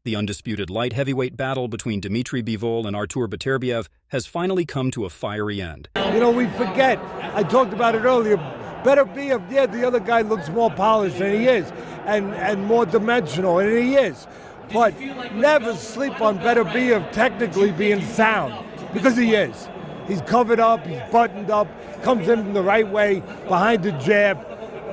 The undisputed light heavyweight battle between Dmitry Bivol and Artur Beterbiev has finally come to a fiery end. You know, we forget, I talked about it earlier, Beterbiev, yeah, the other guy looks more polished than he is, and more dimensional, and he is. But never sleep on Beterbiev technically being sound, because he is. He's covered up, he's buttoned up, comes in the right way, behind the jab,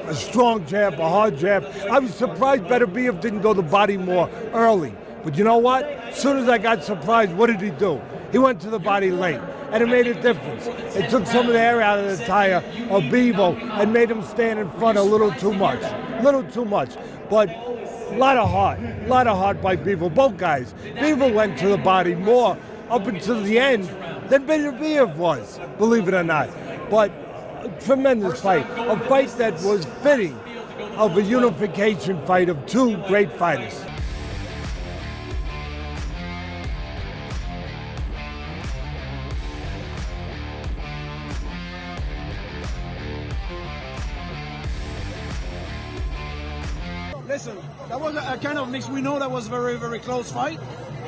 a strong jab, a hard jab. I was surprised Beterbiev didn't go to body more early. But you know what? As soon as I got surprised, what did he do? He went to the body late, and it made a difference. It took some of the air out of the tire of Bivol and made him stand in front a little too much. But a lot of heart by Bivol, both guys. Bivol went to the body more up until the end than Beterbiev was, believe it or not. But a tremendous fight, a fight that was fitting of a unification fight of two great fighters. Listen, that was a kind of mix. We know that was very, very close fight.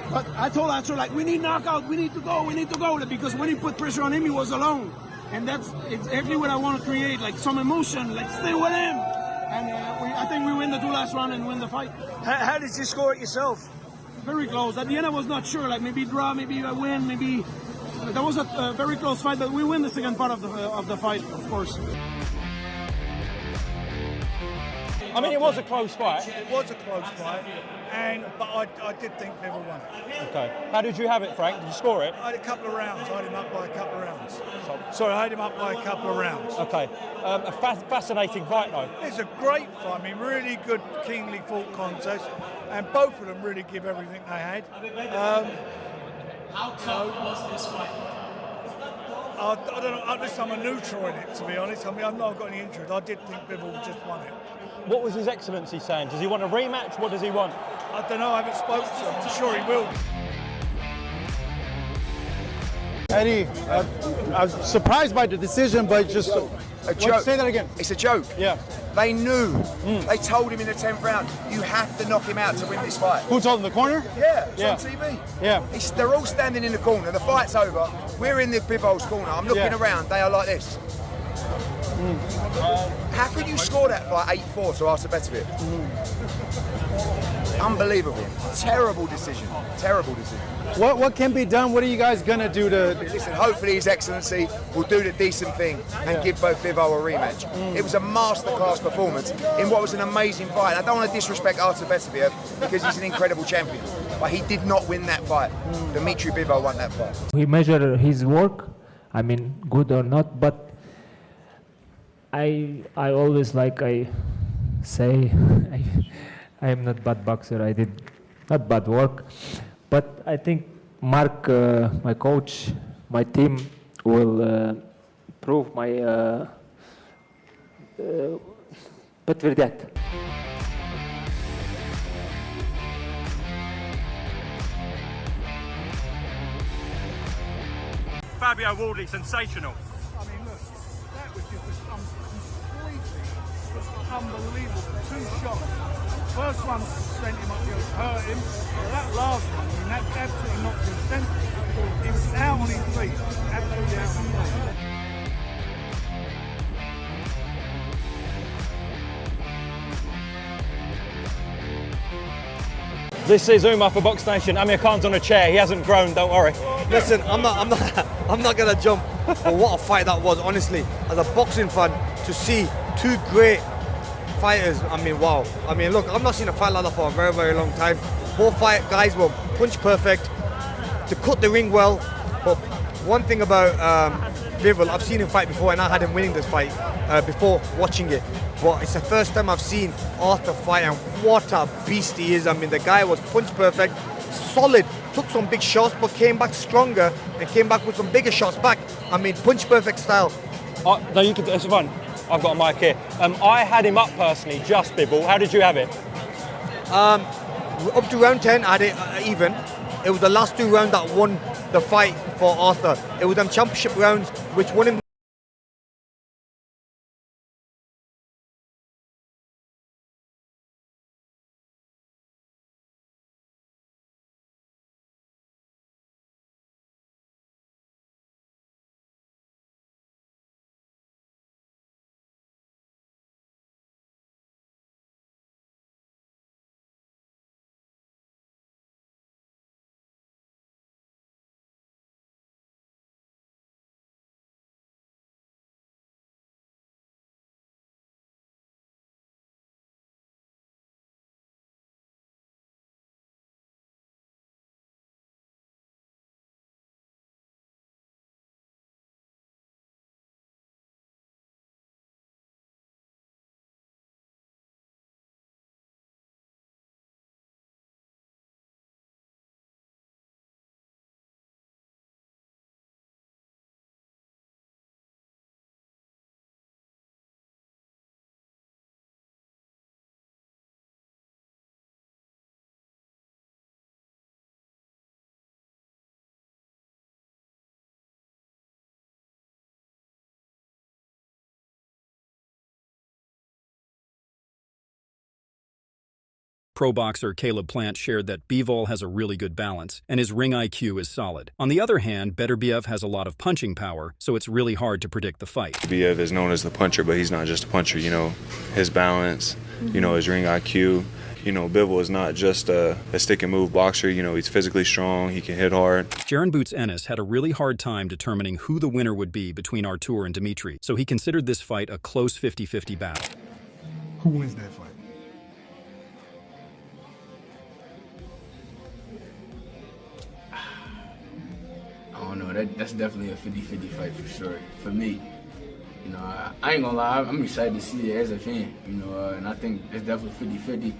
But I told Artur, like, we need knockout, we need to go. Because when he put pressure on him, he was alone. And that's exactly what I want to create, like some emotion, like stay with him. And I think we win the 2 last round and win the fight. How did you score it yourself? Very close. At the end, I was not sure, like maybe draw, maybe I win, maybe. That was a very close fight, but we win the second part of the fight, of course. I mean, it was a close fight. It was a close fight, but I did think Bivol won it. Okay. How did you have it, Frank? Did you score it? I had a couple of rounds. I had him up by a couple of rounds. Sorry, I had him up by a couple of rounds. Okay. A fascinating fight, though. It's a great fight. I mean, really good, keenly fought contest, and both of them really give everything they had. How tough was this fight? I don't know. Listen, I'm a neutral in it, to be honest. I mean, I've not got any interest. I did think Bivol just won it. What was His Excellency saying? Does he want a rematch? What does he want? I don't know. I haven't spoken to him. I'm sure he will. Eddie, I was surprised by the decision, but just a joke. Say that again. It's a joke. Yeah. They knew. They told him in the 10th round, you have to knock him out to win this fight. Who told him, the corner? Yeah, it's on TV. Yeah. They're all standing in the corner. The fight's over. We're in the Bivol's corner. I'm looking around. They are like this. How could you score that fight 8-4 to Artur Beterbiev? Unbelievable. Terrible decision. Terrible decision. What can be done? What are you guys gonna do to? Listen, hopefully His Excellency will do the decent thing and give both Bivol a rematch. It was a masterclass performance in what was an amazing fight. I don't want to disrespect Artur Beterbiev because he's an incredible champion, but he did not win that fight. Dmitry Bivol won that fight. We measure his work, I mean, good or not, but I always, like I say, I am not bad boxer. I did not bad work, but I think Mark, my coach, my team will prove my подтвердят. Fabio Wardley, sensational. I mean, look, that was just completely unbelievable. 2 shots. First one sent him up, hurt him. But that last one, I mean, that absolutely knocked him sensitive. He was out on his feet, absolutely out on his feet. This is Umar for Box Nation. Amir Khan's on a chair. He hasn't grown. Don't worry. Listen, I'm not gonna jump. But what a fight that was, honestly. As a boxing fan, to see 2 great fighters, I mean, wow. I mean, look, I've not seen a fight like that for a very, very long time. Both guys were punch perfect, to cut the ring well. But one thing about Bivol, I've seen him fight before, and I had him winning this fight before watching it. But it's the first time I've seen Artur fight, and what a beast he is. I mean, the guy was punch perfect, solid, took some big shots, but came back stronger and came back with some bigger shots back. I mean, punch perfect style. No, you could. It's fun. I've got a mic here. I had him up personally, just Bivol. How did you have it? Up to round 10, I had it even. It was the last 2 rounds that won the fight for Artur. It was them championship rounds which won him Pro boxer Caleb Plant shared that Bivol has a really good balance, and his ring IQ is solid. On the other hand, Beterbiev has a lot of punching power, so it's really hard to predict the fight. Biev is known as the puncher, but he's not just a puncher, you know, his balance, you know, his ring IQ. You know, Bivol is not just a stick and move boxer. You know, he's physically strong. He can hit hard. Jaron Boots Ennis had a really hard time determining who the winner would be between Artur and Dmitry, so he considered this fight a close 50-50 battle. Who wins that fight? I don't know. That's definitely a 50-50 fight for sure. For me, you know, I ain't gonna lie. I'm excited to see it as a fan. You know, and I think it's definitely 50-50.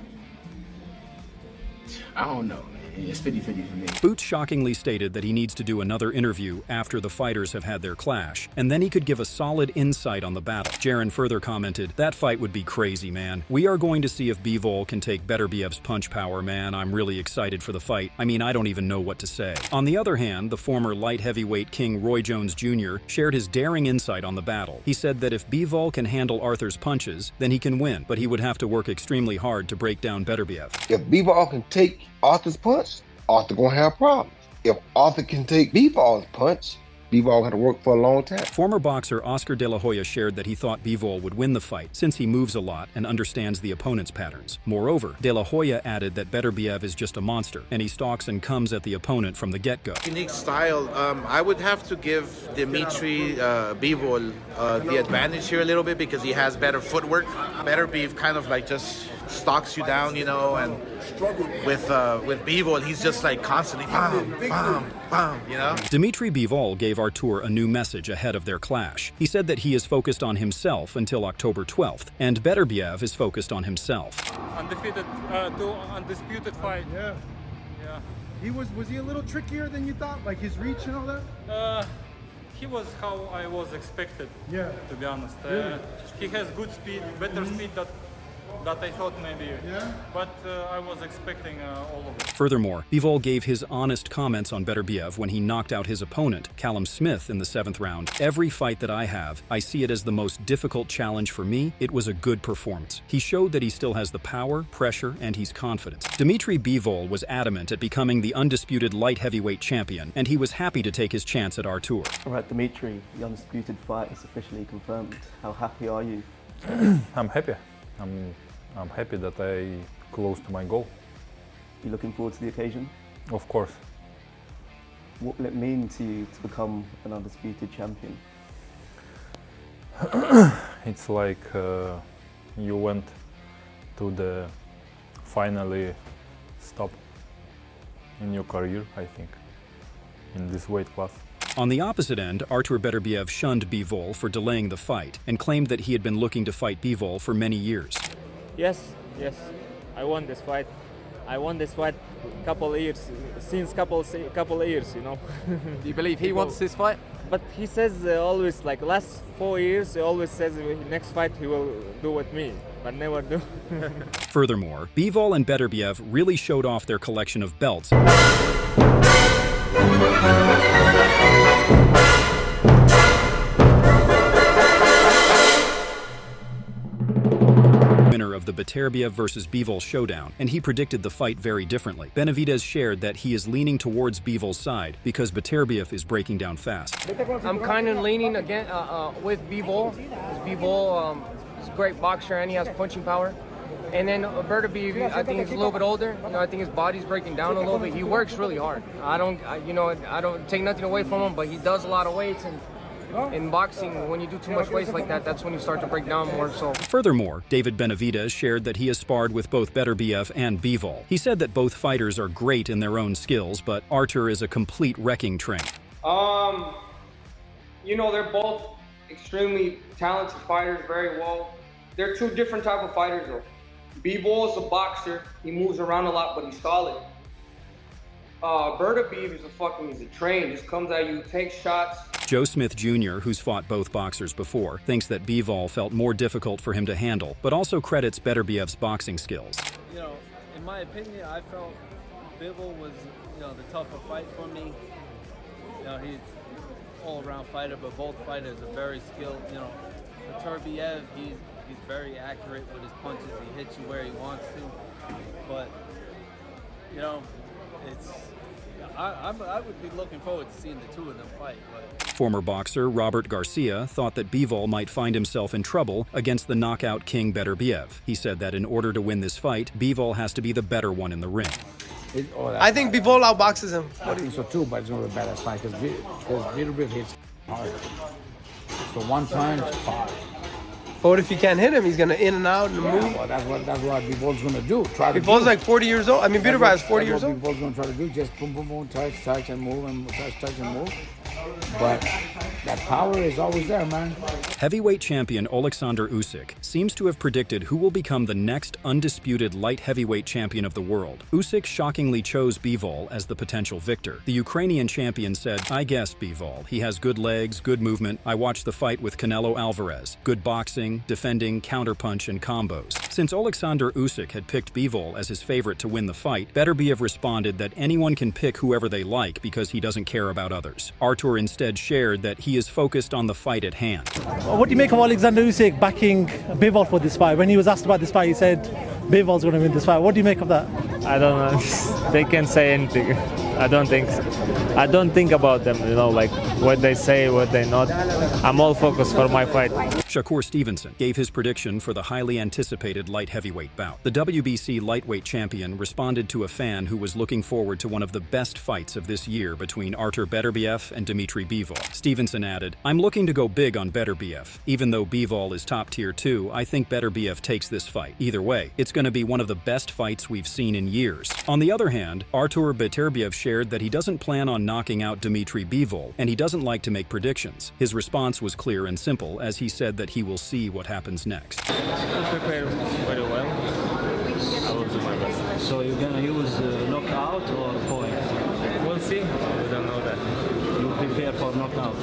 I don't know. It's 50-50 for me. Boots shockingly stated that he needs to do another interview after the fighters have had their clash, and then he could give a solid insight on the battle. Jaron further commented, "That fight would be crazy, man. We are going to see if Bivol can take Beterbiev's punch power, man. I'm really excited for the fight. I mean, I don't even know what to say." On the other hand, the former light heavyweight king Roy Jones Jr. shared his daring insight on the battle. He said that if Bivol can handle Arthur's punches, then he can win, but he would have to work extremely hard to break down Beterbiev. If Bivol can take Arthur's punch, Arthur gonna have problems. If Arthur can take Bivol's punch, Bivol had to work for a long time. Former boxer Oscar De La Hoya shared that he thought Bivol would win the fight since he moves a lot and understands the opponent's patterns. Moreover, De La Hoya added that Beterbiev is just a monster and he stalks and comes at the opponent from the get-go. Unique style. I would have to give Dmitry Bivol the advantage here a little bit because he has better footwork. Beterbiev kind of like just stalks you down, you know, and with Bivol, he's just like constantly bam, bam, bam, you know? Dmitry Bivol gave Artur a new message ahead of their clash. He said that he is focused on himself until October 12th, and Beterbiev is focused on himself. Undefeated, undisputed fight. Yeah. Was he a little trickier than you thought? Like his reach and all that? He was how I was expected, yeah, to be honest. Really? He has good speed, better speed that I thought maybe, but I was expecting all of it. Furthermore, Bivol gave his honest comments on Beterbiev when he knocked out his opponent, Callum Smith, in the 7th round. "Every fight that I have, I see it as the most difficult challenge for me. It was a good performance. He showed that he still has the power, pressure, and he's confident." Dmitry Bivol was adamant at becoming the undisputed light heavyweight champion, and he was happy to take his chance at Artur. All right, Dmitry, the undisputed fight is officially confirmed. How happy are you? I'm happy. I'm happy that I close to my goal. You looking forward to the occasion? Of course. What will it mean to you to become an undisputed champion? It's like you went to the finally stop in your career, I think, in this weight class. On the opposite end, Artur Beterbiev shunned Bivol for delaying the fight and claimed that he had been looking to fight Bivol for many years. Yes, I won this fight. I won this fight couple years, since couple years, you know. Do you believe he wants this fight? But he says always, like last 4 years, he always says next fight he will do with me, but never do. Furthermore, Bivol and Beterbiev really showed off their collection of belts. Winner of the Beterbiev versus Bivol showdown, and he predicted the fight very differently. Benavidez shared that he is leaning towards Bivol's side because Beterbiev is breaking down fast. I'm kind of leaning again with Bivol. Bivol is a great boxer and he has punching power. And then Beterbiev, I think he's a little bit older. You know, I think his body's breaking down a little bit. He works really hard. I don't take nothing away from him, but he does a lot of weights. And in boxing, when you do too much weights like that, that's when you start to break down more. So. Furthermore, David Benavidez shared that he has sparred with both Beterbiev and Bivol. He said that both fighters are great in their own skills, but Artur is a complete wrecking train. You know, they're both extremely talented fighters, very well. They're two different type of fighters, though. Bivol is a boxer. He moves around a lot, but he's solid. Beterbiev he's a train. Just comes at you, takes shots. Joe Smith Jr., who's fought both boxers before, thinks that Bivol felt more difficult for him to handle, but also credits Beterbiev's boxing skills. You know, in my opinion, I felt Bivol was, the tougher fight for me. He's an all-around fighter, but both fighters are very skilled. Beterbiev, he's very accurate with his punches. He hits you where he wants to. but you know, it's I would be looking forward to seeing the two of them fight. But Former boxer Robert Garcia thought that Bivol might find himself in trouble against the knockout king Beterbiev. He said that in order to win this fight, Bivol has to be the better one in the ring. I think Bivol outboxes him. I think so too, but it's going to be a badass fight because Beterbiev hits hard. So one punch, far. But what if you can't hit him? He's going to in and out and move. Well, that's what Bivol's going to do. Bivol's like 40 years old. I mean, Beterbiev is 40 years old. Bivol's going to try to do just boom, boom, boom, touch and move, and touch and move. But that power is always there, man. Heavyweight champion Oleksandr Usyk seems to have predicted who will become the next undisputed light heavyweight champion of the world. Usyk shockingly chose Bivol as the potential victor. The Ukrainian champion said, "I guessed Bivol. He has good legs, good movement. I watched the fight with Canelo Alvarez. Good boxing, defending, counterpunch, and combos." Since Oleksandr Usyk had picked Bivol as his favorite to win the fight, Beterbiev responded that anyone can pick whoever they like because he doesn't care about others. Artur instead shared that he is focused on the fight at hand. What do you make of Oleksandr Usyk backing Bivol for this fight? When he was asked about this fight, he said Bivol's going to win this fight. What do you make of that? I don't know. They can't say anything. I don't think so. I don't think about them, you know, like what they say, what they not. I'm all focused for my fight. Shakur Stevenson gave his prediction for the highly anticipated light heavyweight bout. The WBC lightweight champion responded to a fan who was looking forward to one of the best fights of this year between Artur Beterbiev and Dmitry Bivol. Stevenson added, "I'm looking to go big on Beterbiev. Even though Bivol is top tier too, I think Beterbiev takes this fight. Either way, it's going to be one of the best fights we've seen in years." On the other hand, Artur Beterbiev shared that he doesn't plan on knocking out Dmitry Bivol, and he doesn't like to make predictions. His response was clear and simple, as he said that he will see what happens next. I prepare very well. I will do my best. So you're gonna use knockout or point? We'll see. We don't know that. You prepare for knockout?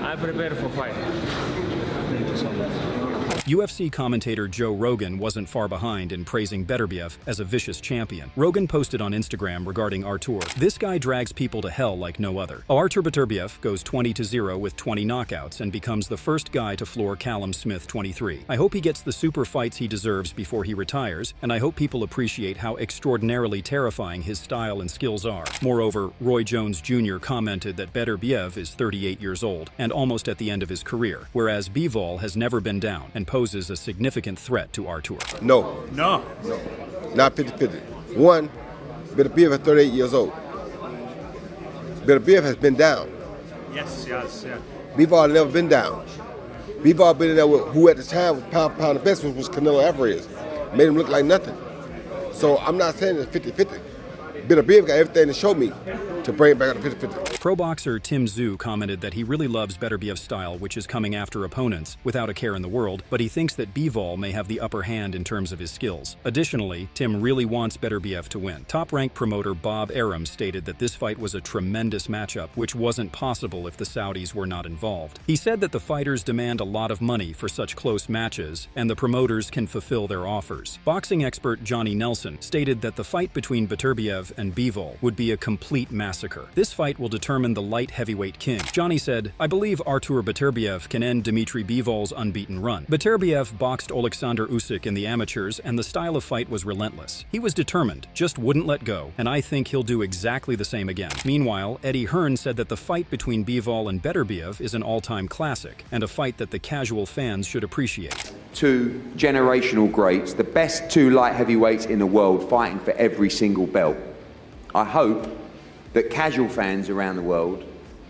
I prepare for fight. Thank you so much. UFC commentator Joe Rogan wasn't far behind in praising Beterbiev as a vicious champion. Rogan posted on Instagram regarding Artur, "This guy drags people to hell like no other." Artur Beterbiev goes 20-0 with 20 knockouts and becomes the first guy to floor Callum Smith 23. "I hope he gets the super fights he deserves before he retires, and I hope people appreciate how extraordinarily terrifying his style and skills are." Moreover, Roy Jones Jr. commented that Beterbiev is 38 years old and almost at the end of his career, whereas Bivol has never been down and poses a significant threat to Artur. No. Not 50-50. One, Beterbiev is 38 years old. Beterbiev has been down. Yes. Bivol never been down. Bivol been in there with who at the time was pound the best, which was Canelo Alvarez. Made him look like nothing. So I'm not saying it's 50-50. Beterbiev got everything to show me to bring it back up to 50-50. Pro boxer Tim Tszyu commented that he really loves Beterbiev's style, which is coming after opponents without a care in the world, but he thinks that Bivol may have the upper hand in terms of his skills. Additionally, Tim really wants Beterbiev to win. Top-ranked promoter Bob Arum stated that this fight was a tremendous matchup, which wasn't possible if the Saudis were not involved. He said that the fighters demand a lot of money for such close matches, and the promoters can fulfill their offers. Boxing expert Johnny Nelson stated that the fight between Beterbiev and Bivol would be a complete massacre. This fight will determine the light heavyweight king. Johnny said, "I believe Artur Beterbiev can end Dmitry Bivol's unbeaten run. Beterbiev boxed Oleksandr Usyk in the amateurs, and the style of fight was relentless. He was determined, just wouldn't let go, and I think he'll do exactly the same again." Meanwhile, Eddie Hearn said that the fight between Bivol and Beterbiev is an all-time classic, and a fight that the casual fans should appreciate. Two generational greats, the best two light heavyweights in the world fighting for every single belt. I hope that casual fans around the world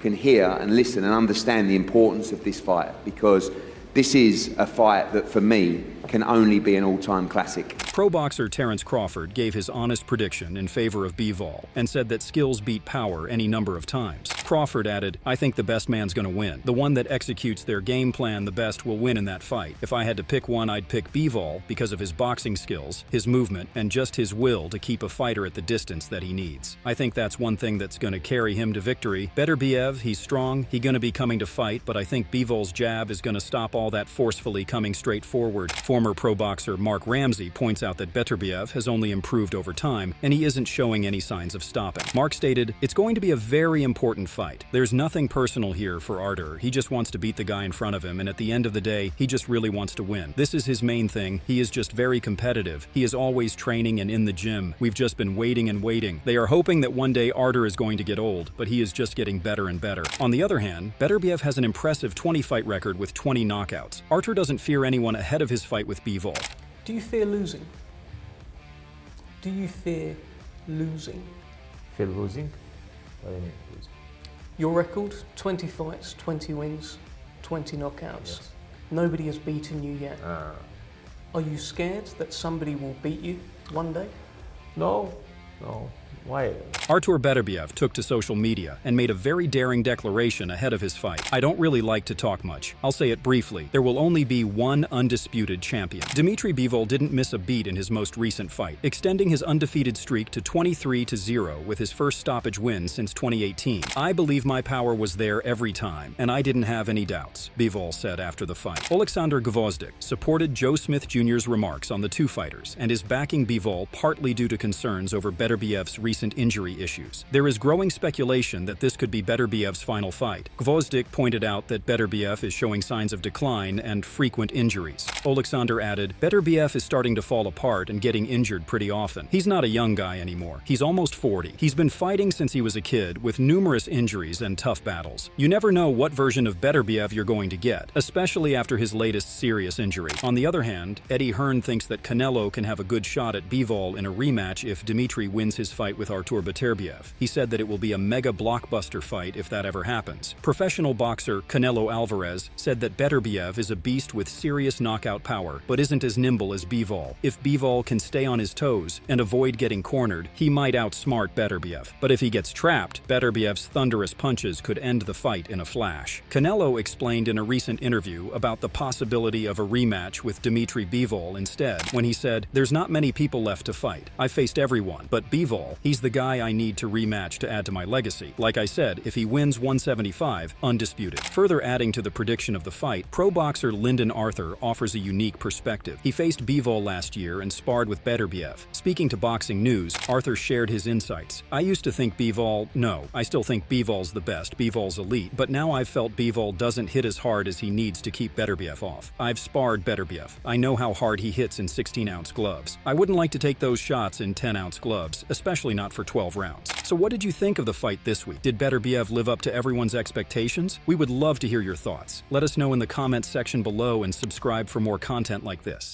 can hear and listen and understand the importance of this fight, because this is a fight that, for me, can only be an all-time classic. Pro boxer Terence Crawford gave his honest prediction in favor of Bivol and said that skills beat power any number of times. Crawford added, "I think the best man's going to win. The one that executes their game plan the best will win in that fight. If I had to pick one, I'd pick Bivol because of his boxing skills, his movement, and just his will to keep a fighter at the distance that he needs. I think that's one thing that's going to carry him to victory. Beterbiev, he's strong, he's going to be coming to fight, but I think Bivol's jab is going to stop all that forcefully coming straight forward." Former pro boxer Mark Ramsey points points out that Beterbiev has only improved over time, and he isn't showing any signs of stopping. Mark stated, "It's going to be a very important fight. There's nothing personal here for Artur. He just wants to beat the guy in front of him, and at the end of the day, he just really wants to win. This is his main thing. He is just very competitive. He is always training and in the gym. We've just been waiting and waiting. They are hoping that one day Artur is going to get old, but he is just getting better and better." On the other hand, Beterbiev has an impressive 20-fight record with 20 knockouts. Artur doesn't fear anyone ahead of his fight with Bivol. Do you fear losing? Do you fear losing? Fear losing? What do you mean losing? Your record, 20 fights, 20 wins, 20 knockouts. Yes. Nobody has beaten you yet. Are you scared that somebody will beat you one day? No, no. Why? Artur Beterbiev took to social media and made a very daring declaration ahead of his fight. "I don't really like to talk much. I'll say it briefly. There will only be one undisputed champion." Dmitry Bivol didn't miss a beat in his most recent fight, extending his undefeated streak to 23-0 with his first stoppage win since 2018. "I believe my power was there every time, and I didn't have any doubts," Bivol said after the fight. Alexander Gvozdyk supported Joe Smith Jr.'s remarks on the two fighters and is backing Bivol partly due to concerns over Beterbiev's recent injury issues. There is growing speculation that this could be Beterbiev's final fight. Gvozdyk pointed out that Beterbiev is showing signs of decline and frequent injuries. Alexander added, "Beterbiev is starting to fall apart and getting injured pretty often. He's not a young guy anymore. He's almost 40. He's been fighting since he was a kid with numerous injuries and tough battles. You never know what version of Beterbiev you're going to get, especially after his latest serious injury." On the other hand, Eddie Hearn thinks that Canelo can have a good shot at Bivol in a rematch if Dmitry wins his fight with Artur Beterbiev. He said that it will be a mega blockbuster fight if that ever happens. Professional boxer Canelo Alvarez said that Beterbiev is a beast with serious knockout power, but isn't as nimble as Bivol. If Bivol can stay on his toes and avoid getting cornered, he might outsmart Beterbiev. But if he gets trapped, Beterbiev's thunderous punches could end the fight in a flash. Canelo explained in a recent interview about the possibility of a rematch with Dmitry Bivol instead, when he said, "There's not many people left to fight. I faced everyone, but Bivol, he's the guy I need to rematch to add to my legacy. Like I said, if he wins 175, undisputed." Further adding to the prediction of the fight, pro boxer Lyndon Arthur offers a unique perspective. He faced Bivol last year and sparred with Beterbiev. Speaking to Boxing News, Arthur shared his insights. "I used to think I still think Bivol's the best, Bivol's elite, but now I've felt Bivol doesn't hit as hard as he needs to keep Beterbiev off. I've sparred Beterbiev. I know how hard he hits in 16-ounce gloves. I wouldn't like to take those shots in 10-ounce gloves, especially not for 12 rounds." So what did you think of the fight this week? Did Beterbiev live up to everyone's expectations? We would love to hear your thoughts. Let us know in the comments section below and subscribe for more content like this.